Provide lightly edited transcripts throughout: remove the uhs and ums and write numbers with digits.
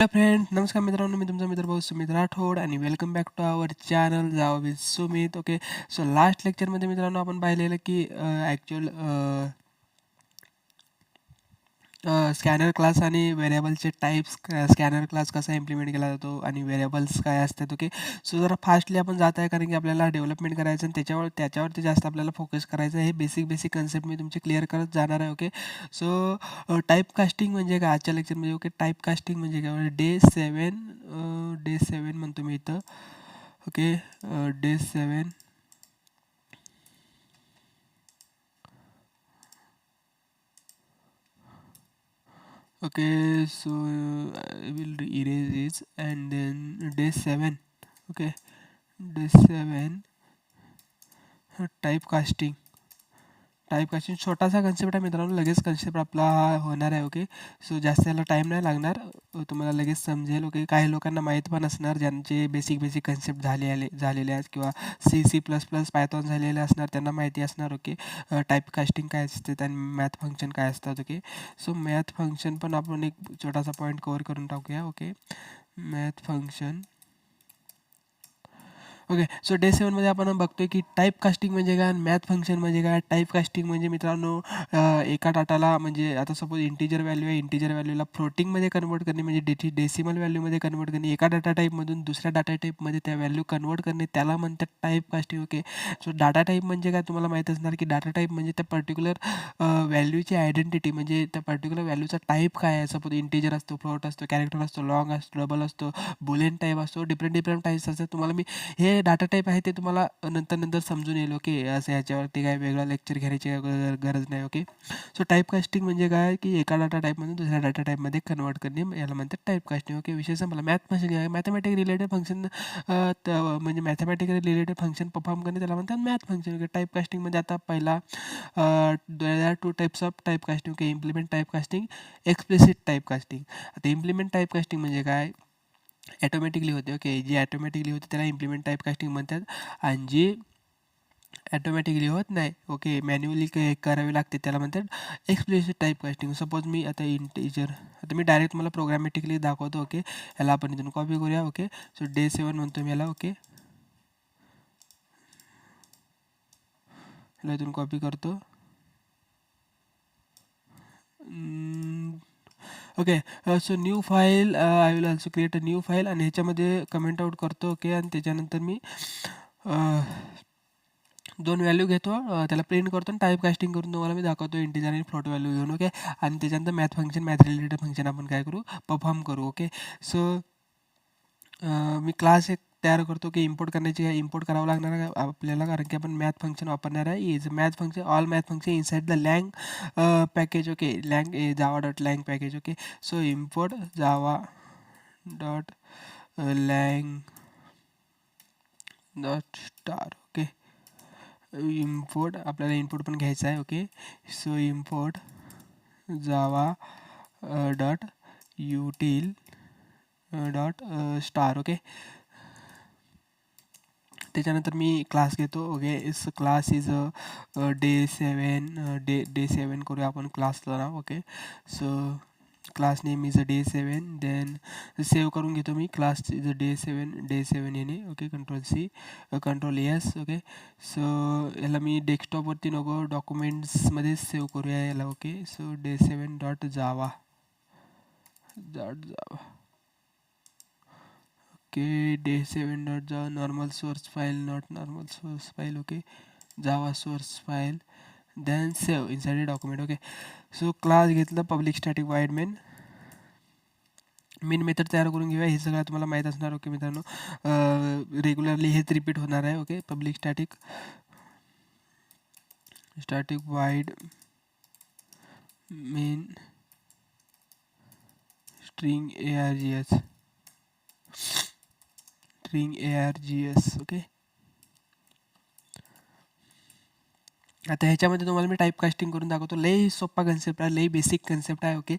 Hello friend, नमस्कार मित्रांनो. मी तुमचा मित्र भाऊ सुमित राठोड आणि welcome back to our channel Java with Sumit. Okay, so last लेक्चरमध्ये मित्रांनो आपण पाहिलेलं की ॲक्च्युअल स्कॅनर क्लास आणि व्हेरिएबलचे टाईप्स, स्कॅनर क्लास कसा इम्प्लिमेंट केला जातो आणि व्हेरिएबल्स काय असतात. ओके, सो जरा फास्टली आपण जात आहे कारण की आपल्याला डेव्हलपमेंट करायचं आणि त्याच्यावरती जास्त आपल्याला फोकस करायचं आहे. बेसिक कन्सेप्ट मी तुमची क्लिअर करत जाणार आहे. ओके, सो टाईप कास्टिंग म्हणजे काय आजच्या लेक्चरमध्ये. ओके, टाईप कास्टिंग म्हणजे काय, डे 7 म्हणतो मी इथं. Okay, day 7. Okay, so I will erase this and then day 7. Okay, day 7, typecasting. टाईपकास्टिंग छोटासा कन्सेप्ट आहे मित्रांनो, लगेच कन्सेप्ट आपला हा होणार आहे. ओके, सो जास्त याला टाईम नाही लागणार, तुम्हाला लगेच समजेल. ओके, काही लोकांना माहीत पण असणार ज्यांचे बेसिक कन्सेप्ट झालेले आहेत किंवा C++ पायथॉन झालेले असणार, त्यांना माहिती असणार. ओके, टाईपकास्टिंग काय असते आणि मॅथ फंक्शन काय असतात. ओके, सो मॅथ फंक्शन पण आपण एक छोटासा पॉईंट कव्हर करून टाकूया. Okay, math function. Okay, so day 7मध्ये आपण बघतोय की टाईप कास्टिंग म्हणजे काय आणि मॅथ फंक्शन म्हणजे काय. टाईप कास्टिंग म्हणजे मित्रांनो, एका डाटाला म्हणजे आता सपोज इंटिजर व्हॅल्यू आहे, इंटिजर व्हॅल्यूला फ्लोटिंगमध्ये कन्वर्ट करणे म्हणजे डेसिमल व्हॅल्यूमध्ये कन्वर्ट करणे. एका डाटा टाईपमधून दुसऱ्या डाटा टाईपमध्ये त्या व्हॅल्यू कन्वर्ट करणे, त्याला म्हणतात type casting. Okay, so data type म्हणजे काय तुम्हाला माहीत असणार की डाटा टाईप म्हणजे त्या पर्टिक्युलर व्हॅल्यूची आयडेंटिटी, म्हणजे त्या पर्टिक्युलर व्हॅल्यूचा टाईप काय आहे. सपोज इंटिजर असतो, फ्लोट असतो, कॅरेक्टर असतो, लॉंग असतो, डबल असतो, बुलियन टाईप असतो, डिफरंट टाईप्स असतात. तुम्हाला मी हे डाटा टाईप आहे ते तुम्हाला नंतर समजून येईल. ओके, असं ह्याच्यावरती काय वेगळं लेक्चर घेण्याची गरज नाही. ओके, सो टाईप कास्टिंग म्हणजे काय की एका डाटा टाईपमधून दुसऱ्या डाटा टाईपमध्ये कन्वर्ट करणे, याला म्हणतात टाईप कास्टिंग. ओके, विषय संपला. मॅथ फंक्शन काय, मॅथमॅटिक रिलेटेड फंक्शन, म्हणजे मॅथमॅटिकली रिलेटेड फंक्शन परफॉर्म करणे, त्याला म्हणतात मॅथ फंक्शन. ओके, टाईप कास्टिंगमध्ये आता पहिला there are 2 types of type casting. Okay, implement type casting, explicit type casting. आता इम्प्लिमेंट टाईप कास्टिंग म्हणजे काय, ॲटोमॅटिकली होते. ओके, जी ॲटोमॅटिकली होते त्याला इम्प्लिमेंट टाईप कास्टिंग म्हणतात आणि जी ॲटोमॅटिकली होत नाही, ओके, मॅन्युअली करावी लागते, त्याला म्हणतात एक्सप्लिसिट टाईप कास्टिंग. सपोज मी आता इंटिजर, आता मी डायरेक्ट मला प्रोग्रामॅटिकली दाखवतो. ओके, ह्याला आपण इथून कॉपी करूया. ओके, सो डे 7 म्हणतो मी याला. ओके, ह्याला इथून कॉपी करतो. Okay, so new file, I will also create a new file आणि ह्याच्यामध्ये कमेंट आउट करतो. ओके, आणि त्याच्यानंतर मी 2 व्हॅल्यू घेतो, त्याला प्रिंट करतो आणि टाईप कास्टिंग करून तुम्हाला मी दाखवतो इंटिजर आणि फ्लोट व्हॅल्यू घेऊन. ओके, आणि त्याच्यानंतर मॅथ रिलेटेड फंक्शन आपण काय करू, परफॉर्म करू. ओके, सो मी क्लास एक तयार करतो की इम्पोर्ट करण्याची, इम्पोर्ट करावं लागणार आहे आपल्याला कारण की आपण मॅथ फंक्शन वापरणार आहे. Is math function, all math function inside the lang package. Okay, lang Java dot lang package. Okay, so import Java dot lang dot star. Okay, import, आपल्याला इनपुट पण घ्यायचं आहे. Okay, so import Java dot util dot star. Okay, त्याच्यानंतर मी class घेतो. Okay, is class is day 7 करूया आपण क्लासला नाव. Okay, so class name is day 7, then save करून घेतो मी. क्लास इज डे 7 येणे. Okay, control C, control S. Okay, so याला मी डेस्कटॉपवरती नको, डॉक्युमेंट्समध्ये सेव्ह करूया याला. Okay, so day 7 dot Java. Okay, day 7 dot Java, normal source file, not normal source file. Okay, Java source file, then save inside document. Okay, so class घेतलं, public static void main method तयार करून घेऊया. हे सगळं तुम्हाला माहीत असणार. Okay मित्रांनो, रेग्युलरली हेच रिपीट होणार आहे. Okay, public static void main string args. Okay, आता ह्याच्यामध्ये तुम्हाला मी टाईप कास्टिंग करून दाखवतो. लई सोप्पा कन्सेप्ट आहे, लई बेसिक कन्सेप्ट आहे. ओके,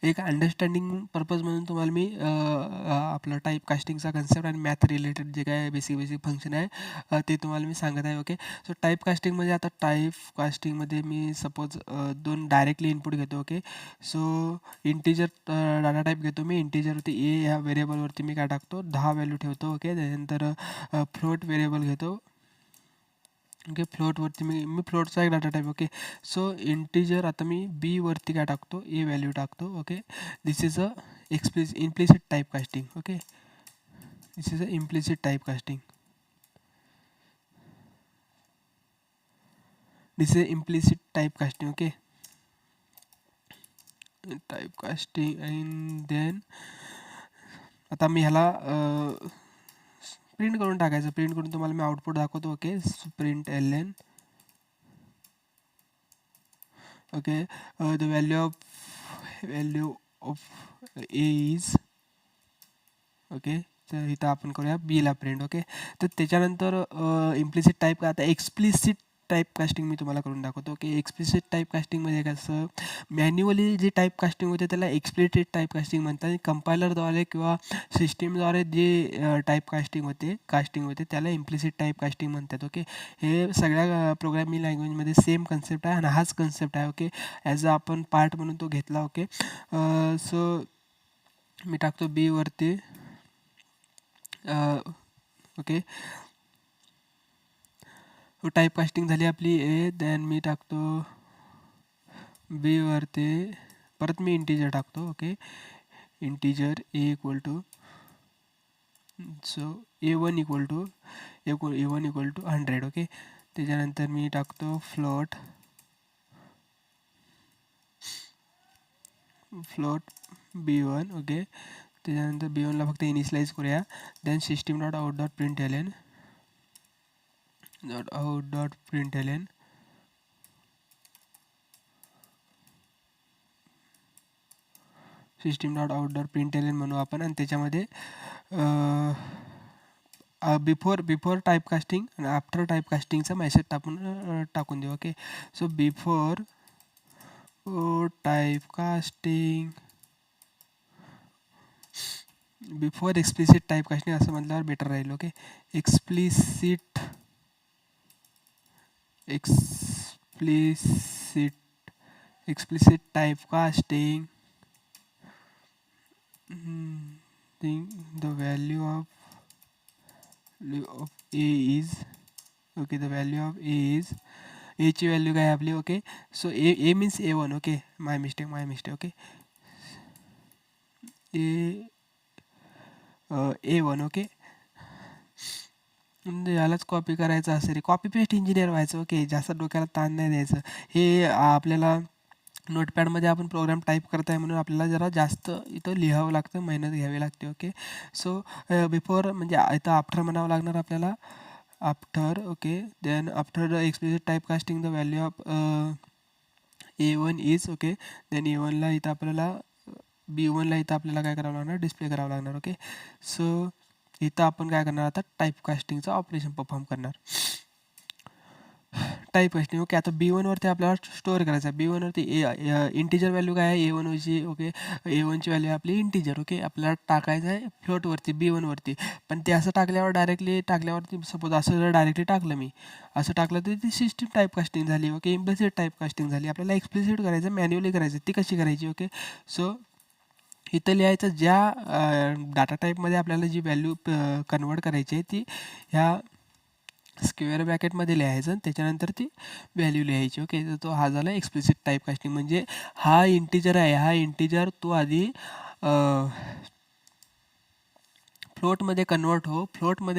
एक अंडरस्टँडिंग पर्पज म्हणून तुम्हाला मी आपलं टाईप कास्टिंगचा कन्सेप्ट आणि मॅथ रिलेटेड जे काय बेसिक बेसिक फंक्शन आहे ते तुम्हाला मी सांगत आहे. ओके, सो टाईप कास्टिंगमध्ये आता टाईप कास्टिंगमध्ये मी सपोज 2 डायरेक्टली इनपुट घेतो. Okay, so integer data type घेतो मी. इंटिजरवरती ए ह्या व्हेरिएबलवरती मी काय टाकतो 10 व्हॅल्यू ठेवतो. ओके, त्यानंतर फ्लोट व्हेरिएबल घेतो. ओके, फ्लोटवरती मी फ्लोटचा एक data type. Okay, so integer आता मी बी वरती काय टाकतो ए व्हॅल्यू टाकतो. Okay, this is a implicit type casting. Okay, this is a implicit type casting. This is implicit type casting. Okay, type casting and then आता मी ह्याला print करून टाकायचं. प्रिंट करून तुम्हाला मी आउटपुट दाखवतो. Okay, print L okay, the value of A is okay, तर इथं आपण करूया बीला प्रिंट. ओके, तर त्याच्यानंतर इम्प्लिसिट टाईप आता एक्सप्लिसिट टाईप कास्टिंग मी तुम्हाला करून दाखवतो. ओके, एक्सप्लिसिट टाईप कास्टिंगमध्ये कसं मॅन्युअली जे टाईप कास्टिंग होते त्याला एक्सप्लिसिट टाईप कास्टिंग म्हणतात. आणि कंपायलरद्वारे किंवा सिस्टीमद्वारे जे टाईप कास्टिंग होते त्याला इम्प्लिसिट टाईप कास्टिंग म्हणतात. ओके, हे सगळ्या प्रोग्रामिंग लँग्वेजमध्ये सेम कन्सेप्ट आहे आणि हाच कन्सेप्ट आहे. ओके, ॲज अ आपण पार्ट म्हणून तो घेतला. ओके, सो मी टाकतो बी वरती. ओके, टाईप कास्टिंग झाली आपली ए. देन मी टाकतो बी वरती परत मी इंटिजर टाकतो. Okay, integer A equal to so A one equal to 100. Okay, त्याच्यानंतर मी टाकतो फ्लोट B1. ओके, त्याच्यानंतर B1ला फक्त इनिशियलाइज करूया. Then system dot out dot print L system dot out dot print L म्हणू आपण. आणि त्याच्यामध्ये बिफोर टाईप कास्टिंग आणि आफ्टर टाईप कास्टिंगचा मेसेज टाकून देऊ. Okay, so before type casting before explicit type casting असं म्हटल्यावर बेटर राहील. Okay, explicit type casting the value of a is okay, the value of a is a ची value काय आपली. ओके, सो ए means A1. Okay, माय mistake. Okay, A1. Okay, यालाच copy करायचं असेल, copy paste engineer व्हायचं. Okay, जास्त डोक्याला ताण नाही द्यायचं. हे आपल्याला नोटपॅडमध्ये आपण प्रोग्राम टाईप करत आहे म्हणून आपल्याला जरा जास्त इथं लिहावं लागतं, मेहनत घ्यावी लागते. ओके, सो बिफोर म्हणजे इथं आफ्टर म्हणावं लागणार आपल्याला. After. Okay, then after explicit type casting the value of A1 इज. ओके, देन A1ला इथं आपल्याला B1ला इथं आपल्याला काय करावं लागणार, डिस्प्ले करावं लागणार. ओके, सो इथं आपण काय करणार आता टाईप कास्टिंगचं ऑपरेशन परफॉर्म करणार. Type casting. ओके, आता B1 वरती आपल्याला स्टोअर करायचं आहे. B1 वरती इंटिजर व्हॅल्यू काय आहे A1 वरची. ओके, A1ची व्हॅल्यू आपली इंटिजर. ओके, आपल्याला टाकायचं आहे फ्लोटवरती B1 वरती. पण ते असं टाकल्यावर डायरेक्टली सपोज असं जर डायरेक्टली टाकलं मी असं टाकलं तर ती सिस्टीम टाईप कास्टिंग झाली. ओके, इम्प्लिसिट टाईप कास्टिंग झाली. आपल्याला एक्सप्लिसिट करायचं, मॅन्युअली करायचं. ती कशी करायची. ओके, सो इथं लिहायचं ज्या डाटा टाईपमध्ये आपल्याला जी व्हॅल्यू कन्वर्ट करायची आहे ती ह्या स्क्वेअर ब्रॅकेटमध्ये लिहायचं आणि त्याच्यानंतर ती व्हॅल्यू लिहायची. ओके, तर तो हा झाला एक्सप्लिसिट टाईप कास्टिंग. म्हणजे हा इंटिजर आहे, हा इंटिजर तो आधी फ्लोटमध्ये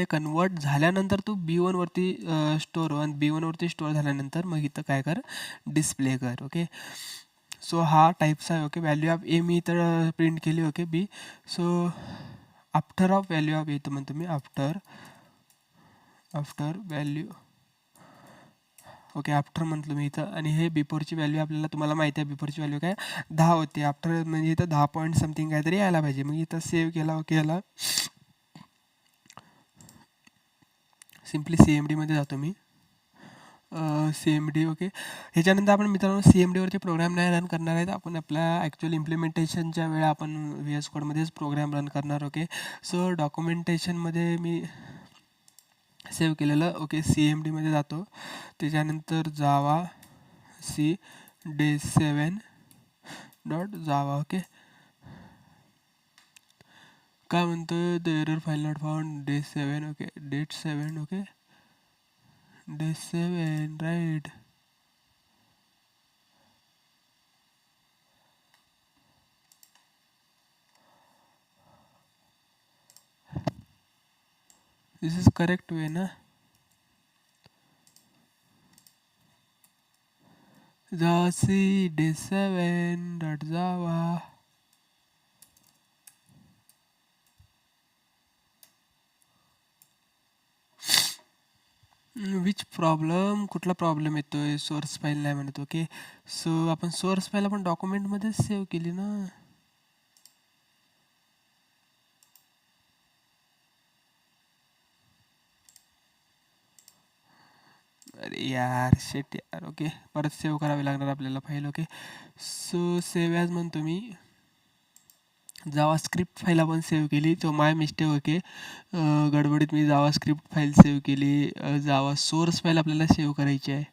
कन्वर्ट झाल्यानंतर तू B1 वरती स्टोअर हो आणि B1 वरती स्टोअर झाल्यानंतर मग इथं काय कर, डिस्प्ले कर. ओके, सो हा टाईप्स आहे. ओके, व्हॅल्यू ऑफ ए मी इथं प्रिंट केली. Okay, B. So after of value of A तर म्हणतो मी आफ्टर व्हॅल्यू. ओके, आफ्टर म्हटलं मी इथं. आणि हे बिफोरची व्हॅल्यू आपल्याला तुम्हाला माहिती आहे बिफोरची व्हॅल्यू काय 10 होती. आफ्टर म्हणजे इथं 10 पॉईंट समथिंग काहीतरी यायला पाहिजे. मग इथं सेव्ह केला. ओके, याला सिम्पली CMD मध्ये जातो मी. CMD. ओके, ह्याच्यानंतर आपण मित्रांनो CMD वरती प्रोग्राम नाही रन करणार आहेत. आपण आपल्या ॲक्च्युअल इम्प्लिमेंटेशनच्या वेळा आपण VS कोडमध्येच प्रोग्राम रन करणार. ओके, सो डॉक्युमेंटेशनमध्ये मी सेव्ह केलेलं. ओके, CMDमध्ये जातो, त्याच्यानंतर जावा सी day7.java. ओके, काय म्हणतोय, the error file not found day7. Okay, date7. Okay, day7 right. This is correct way ना. Javac day7.java. विच प्रॉब्लेम, कुठला प्रॉब्लेम येतोय, सोर्स फाईल नाही म्हणत. ओके, सो आपण सोर्स फाईल आपण डॉक्युमेंटमध्येच सेव्ह केली ना. अरे यार, शेट यार. ओके, परत सेव्ह करावी लागणार आपल्याला file. Okay, so save as म्हणतो मी. जावा स्क्रिप्ट फाईल आपण सेव्ह केली, तो माय मिस्टेक. ओके, गडबडीत मी जावा स्क्रिप्ट फाईल सेव्ह केली. जावा सोर्स फाईल आपल्याला सेव्ह करायची आहे.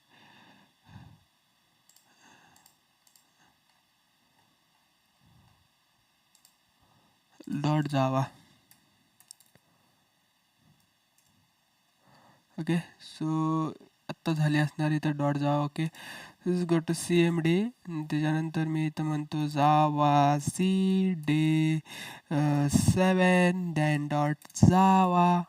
.java. ओके, सो आत्ता झाली असणार इथं .java. Okay, go to CMD. त्याच्यानंतर मी इथं म्हणतो Java C day7 then .java.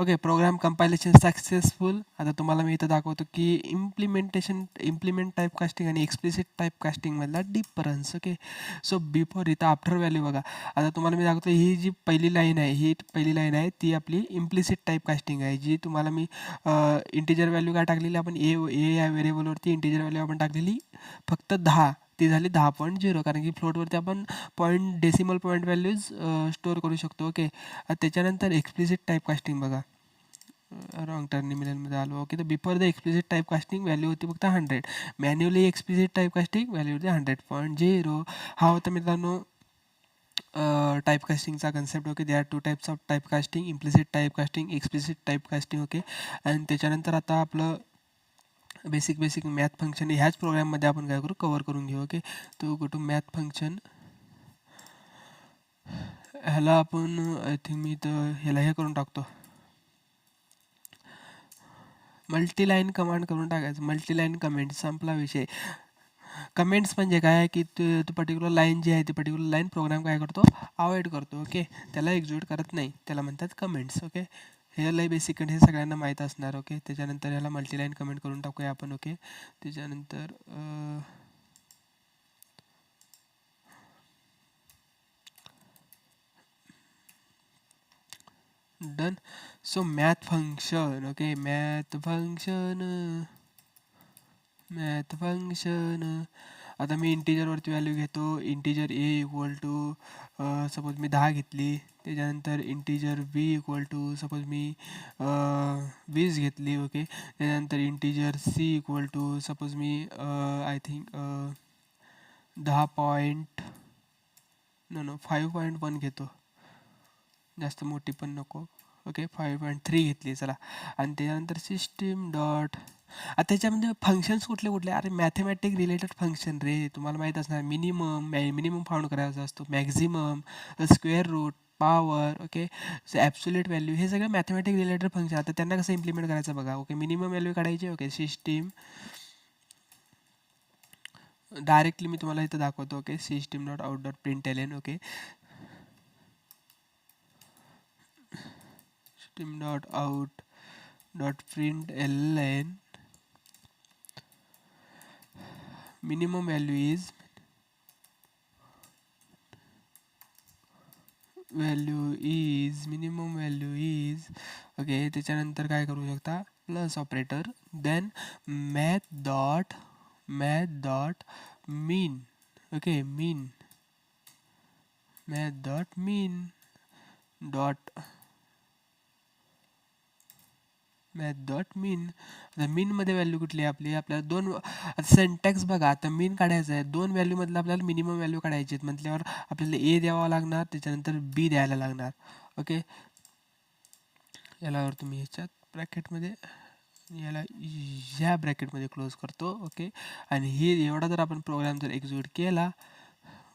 Okay, program compilation successful. आता तुम्हाला मी इथं दाखवतो की इम्प्लिमेंट टाईप कास्टिंग आणि एक्सप्लिसिट टाईप कास्टिंगमधला डिफरन्स. ओके, सो बिफोर इथं आफ्टर व्हॅल्यू बघा. आता तुम्हाला मी दाखवतो, ही जी पहिली लाईन आहे, ही पहिली लाईन आहे ती आपली इम्प्लिसिट टाईप कास्टिंग आहे. जी तुम्हाला मी इंटिजर व्हॅल्यू काय टाकलेली आपण, ए या व्हेरिएबलवरती इंटिजर व्हॅल्यू आपण टाकलेली फक्त 10, ती झाली 10.0. कारण की फ्लोटवरती आपण डेसिमल पॉईंट व्हॅल्यूज स्टोअर करू शकतो. ओके, त्याच्यानंतर एक्सप्लिसिट टाईप कास्टिंग बघा. रॉंग टर्न मिलियनमध्ये आलो. ओके, तर before the explicit type casting value होती फक्त 100. Manually explicit type casting value होती 100.0. हा होता मित्रांनो टाईप कास्टिंगचा concept. Okay, they are two types of type casting, implicit type casting, explicit type casting. Okay, आणि त्याच्यानंतर आता आपलं बेसिक मॅथ फंक्शन ह्याच प्रोग्राममध्ये आपण काय करू, कवर करून घेऊ. ओके, तो गो टू मॅथ फंक्शन. ह्याला आपण आय थिंक मी तर ह्याला हे करून टाकतो, मल्टीलाईन कमांड करून टाकायचं. मल्टीलाईन कमेंट, संपला विषय. कमेंट्स म्हणजे काय की तो पर्टिक्युलर लाईन जी आहे ती पर्टिक्युलर लाईन प्रोग्राम काय करतो, अवॉइड करतो. ओके, त्याला एक्झिक्यूट करत नाही, त्याला म्हणतात कमेंट्स. ओके, हे लय बेसिक हे सगळ्यांना माहीत असणार. ओके, त्याच्यानंतर ह्याला मल्टीलाईन कमेंट करून टाकूया आपण. ओके, त्याच्यानंतर done. So math function. Okay, math function. आता मी इंटिजरवरती व्हॅल्यू घेतो. Integer A equal to suppose मी 10 घेतली. त्याच्यानंतर integer B equal to suppose मी 20 घेतली. ओके, त्याच्यानंतर integer C equal to suppose मी आय थिंक 10 पॉईंट नो 5.1 घेतो, जास्त मोठी पण नको. ओके, 5.3 घेतली चला. आणि त्याच्यानंतर सिस्टीम डॉट. आता त्याच्यामध्ये फंक्शन्स कुठले कुठले, अरे मॅथमॅटिक रिलेटेड फंक्शन रे, तुम्हाला माहीत असणार. मिनिमम फाउंड करायचा असतो, maximum, square root, power. Okay, absolute value, हे सगळं मॅथमॅटिक रिलेटेड फंक्शन. आता त्यांना कसं इम्प्लिमेंट करायचं बघा. ओके, मिनिमम व्हॅल्यू काढायची. ओके, सिस्टीम डायरेक्टली मी तुम्हाला इथं दाखवतो. Okay, system dot out dot print. Okay, system dot out dot print minimum value is minimum value is. Okay, त्याच्यानंतर काय करू शकता, plus operator, then math dot min. Okay, math dot math dot min. आता मीनमध्ये value कुठली आहे आपली, आपल्याला दोन सेंटॅक्स बघा. आता मीन काढायचं आहे, दोन व्हॅल्यूमधलं आपल्याला मिनिमम व्हॅल्यू काढायची आहेत म्हटल्यावर आपल्याला ए द्यावा लागणार, त्याच्यानंतर बी द्यायला लागणार. ओके, याला तुम्ही ह्याच्यात ब्रॅकेटमध्ये, याला ह्या ब्रॅकेटमध्ये क्लोज करतो. ओके, आणि हे एवढा जर आपण प्रोग्राम जर एक्झिक्यूट केला,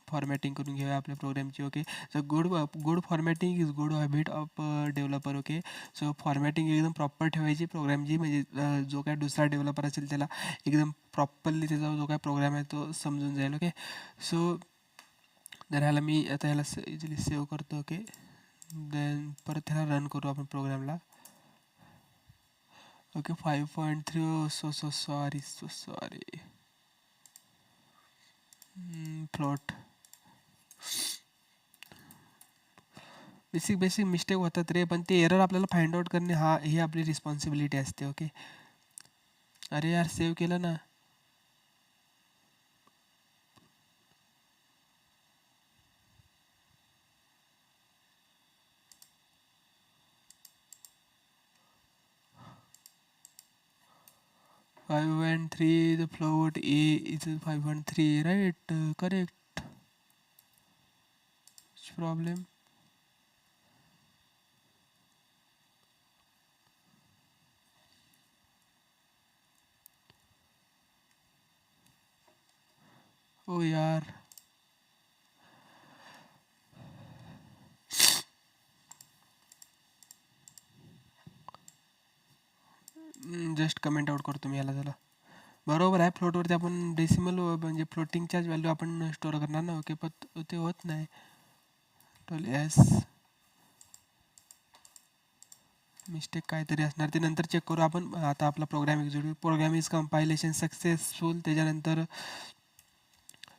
फॉर्मॅटिंग करून घेऊया आपल्या प्रोग्रामची. Okay, so good formatting is good habit of developer. Okay, so formatting एकदम प्रॉपर ठेवायची प्रोग्रामची, म्हणजे जो काय दुसरा डेव्हलपर असेल त्याला एकदम प्रॉपरली त्याचा जो काय प्रोग्राम आहे तो समजून जाईल. ओके, सो तर ह्याला मी आता ह्याला इझिली सेव्ह करतो. ओके, देन परत ह्याला रन करू आपण प्रोग्रामला. Okay, 5.3. So sorry float. Basic mistake होतात रे, पण ते एरर आपल्याला फाइंड आउट करणे ही आपली रिस्पॉन्सिबिलिटी असते. ओके, अरे यार सेव्ह केलं ना. Five and three, the float A is 5.3, right, correct. Problem. Oh यार, जस्ट कमेंट आउट करतो मी याला. झाला बरोबर आहे, फ्लोटवरती आपण डेसिमल म्हणजे फ्लोटिंगच्याच व्हॅल्यू आपण स्टोअर करणार ना. ओके, पण ते होत नाही. एस मिस्टेक काहीतरी असणार, ते नंतर चेक करू आपण. आता आपला program execute, program is compilation successful. त्याच्यानंतर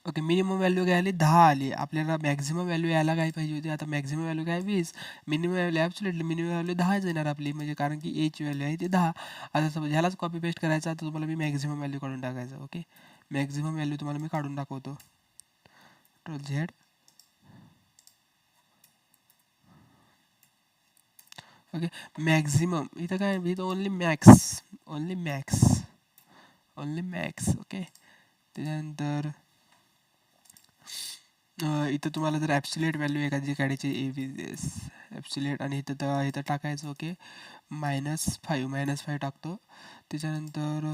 ओके, मिनिमम व्हॅल्यू काय आली, 10 आली. आपल्याला मॅक्झिमम व्हॅल्यू यायला काय पाहिजे होती, आता मॅक्झिमम व्हॅल्यू काय 20, minimum value absolutely minimum value 10च येणार आपली, म्हणजे कारण की एची व्हॅल्यू आहे ती 10. आता समज ह्यालाच कॉपी पेस्ट करायचं, आता तुम्हाला मी मॅक्झिमम व्हॅल्यू काढून टाकायचं. ओके, मॅक्झिमम व्हॅल्यू तुम्हाला मी काढून दाखवतो. झेड. ओके, मॅक्झिमम इथं काय, इथं only max, only max, only max. Okay, त्याच्यानंतर इथं तुम्हाला जर ॲब्सोल्यूट व्हॅल्यू एखादी काढायची एस ॲब्सोल्यूट, आणि इथं टाकायचं. ओके, -5 टाकतो. त्याच्यानंतर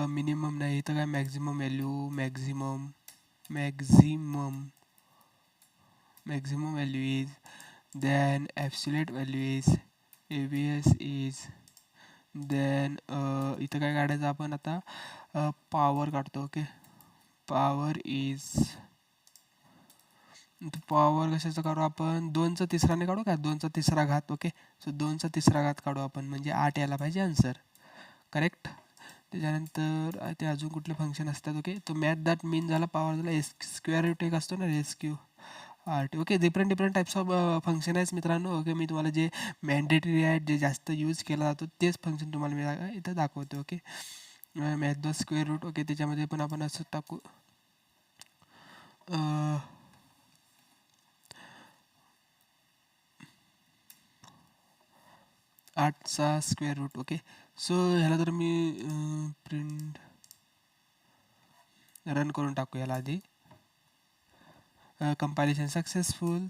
मिनिमम नाही, इथं काय maximum value, maximum value is, then absolute value is, AVS is, then इथं काय काढायचं आपण आता, पॉवर काढतो. ओके, पॉवर इज, पॉवर कशाचं काढू आपण, 2चा तिसराने काढू का, 2चा तिसरा घात. ओके, सो 2चा तिसरा घात काढू आपण, म्हणजे 8 यायला पाहिजे आन्सर. करेक्ट. त्याच्यानंतर ते अजून कुठले फंक्शन असतात. ओके, तो मॅथ दॅट मीन झाला, पॉवर झाला, स्क्वेअर रूट एक असतो ना, rescue art. Okay, different types of function आहेत मित्रांनो. ओके, मी तुम्हाला जे मॅन्डेटरी आहेत, जे जास्त यूज केला जातो तेच फंक्शन तुम्हाला मी इथं दाखवतो. Okay, math the square root. Okay, त्याच्यामध्ये पण आपण असं टाकू, 8चा स्क्वेअर रूट. ओके, सो ह्याला जर मी प्रिंट रन करून टाकू याला आधी. Compilation successful.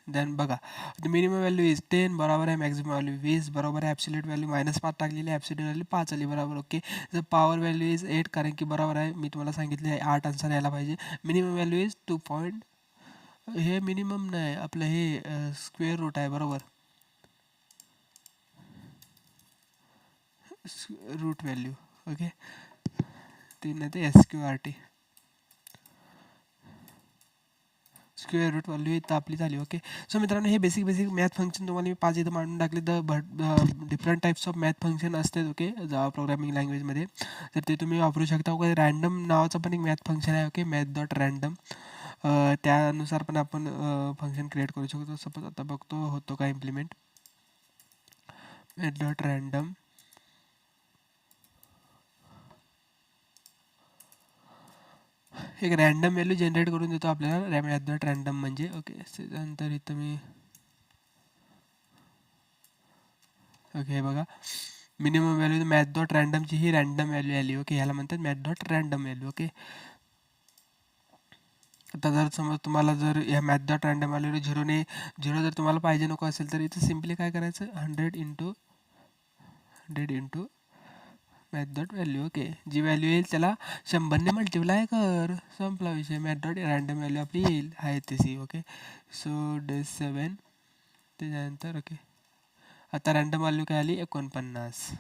देन बघा, मिनिमम व्हॅल्यू इज 10 बरोबर आहे, मॅक्झिमम व्हॅल्यू 20 बरोबर आहे, ॲब्सोल्यूट व्हॅल्यू -5 टाकलेली आहे, ॲब्सोल्यूट व्हॅल्यू 5 आली बरोबर. ओके, जर पॉवर व्हॅल्यू इज 8, कारण की बरोबर आहे, मी तुम्हाला सांगितले आहे 8 आन्सर यायला पाहिजे. मिनिमम व्हॅल्यू इज 2 पॉईंट, हे मिनिमम नाही आपलं, हे स्क्वेअर रूट आहे बरोबर, रूट व्हॅल्यू. ओके, ते नाही ते SQRT, स्क्वेअर रूट व्हॅल्यू इथं आपली झाली. ओके, सो मित्रांनो, हे बेसिक मॅथ फंक्शन तुम्हाला मी 5 इथं मांडून टाकले. Different types of math function असतात. ओके, जावा प्रोग्रामिंग लँग्वेजमध्ये, तर ते तुम्ही वापरू शकता. ओके, रँडम नावाचं पण एक मॅथ फंक्शन आहे. ओके, मॅथ डॉट रँडम, त्यानुसार पण आपण फंक्शन क्रिएट करू शकतो. सपोज आता बघतो होतो का इम्प्लिमेंट, मॅथ डॉट रँडम. एक रँडम व्हॅल्यू जनरेट करून देतो आपल्याला मॅथ डॉट रँडम म्हणजे. ओके, त्यानंतर इथं मी ओके. हे बघा, मिनिमम व्हॅल्यू मॅथ डॉट रँडमची ही रँडम व्हॅल्यू आली. ओके, ह्याला म्हणतात math dot random value. Okay, आता जर समज तुम्हाला जर ह्या math dot random value zero जर तुम्हाला पाहिजे नको असेल तर इथं सिम्पली काय करायचं, 100 into math dot value. Okay, जी व्हॅल्यू येईल त्याला 100ने मल्टिप्लाय कर, संपला विषय. मॅथ डॉट रँडम व्हॅल्यू आपली येईल आहे तशी. ओके, सो डे 7 त्याच्यानंतर. ओके, आता रँडम व्हॅल्यू काय आली, 49.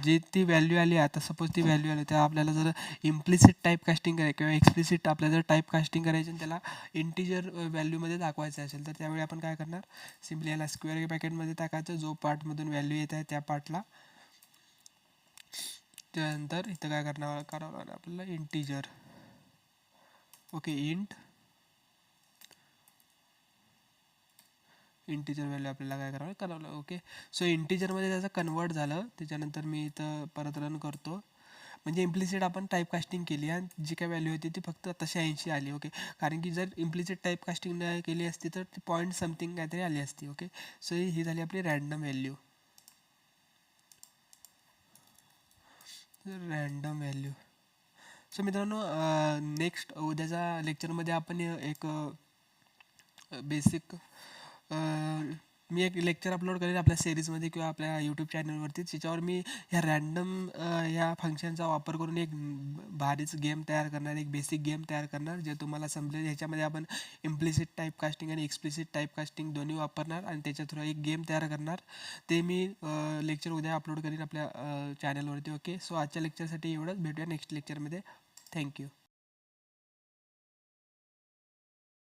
जी ती व्हॅल्यू आली, आता सपोज ती व्हॅल्यू आली त्या आपल्याला जर इम्प्लिसिट टाईप कास्टिंग करायची किंवा एक्सप्लिसिट आपल्याला जर टाईप कास्टिंग करायची आणि त्याला इंटिजर व्हॅल्यूमध्ये दाखवायचं असेल तर त्यावेळी आपण काय करणार, सिम्पली याला स्क्वेअर ब्रॅकेटमध्ये टाकायचं, जो पार्टमधून व्हॅल्यू येत आहे त्या पार्टला. त्यानंतर इथं काय करावं लागणार आपल्याला, इंटिजर. ओके, इंटिजर व्हॅल्यू आपल्याला काय करावं. ओके, सो इंटिजरमध्ये त्याचं कन्वर्ट झालं. त्याच्यानंतर मी इथं परत रन करतो. म्हणजे इम्प्लिसिट आपण टाईप कास्टिंग केली आणि जी काय व्हॅल्यू होती ती फक्त तशी 80 आली. ओके, कारण की जर इम्प्लिसिट टाईप कास्टिंग केली असती तर ती पॉईंट समथिंग काहीतरी आली असती. ओके, सो ही झाली आपली रँडम व्हॅल्यू. सो मित्रांनो, नेक्स्ट उद्याच्या लेक्चरमध्ये आपण एक बेसिक मी एक लेक्चर अपलोड करेन आपल्या सिरीजमध्ये किंवा आपल्या यूट्यूब चॅनलवरती. त्याच्यावर मी ह्या रँडम ह्या फंक्शनचा वापर करून एक भारीच गेम तयार करणार, एक बेसिक गेम तयार करणार जे तुम्हाला समजेल. ह्याच्यामध्ये आपण इम्प्लिसिट टाईप कास्टिंग आणि एक्सप्लिसिट टाईप कास्टिंग दोन्ही वापरणार आणि त्याच्या थ्रू एक गेम तयार करणार. ते मी लेक्चर उद्या अपलोड करीन आपल्या चॅनलवरती. ओके, सो आजच्या लेक्चरसाठी एवढंच. भेटूया नेक्स्ट लेक्चरमध्ये. थँक्यू.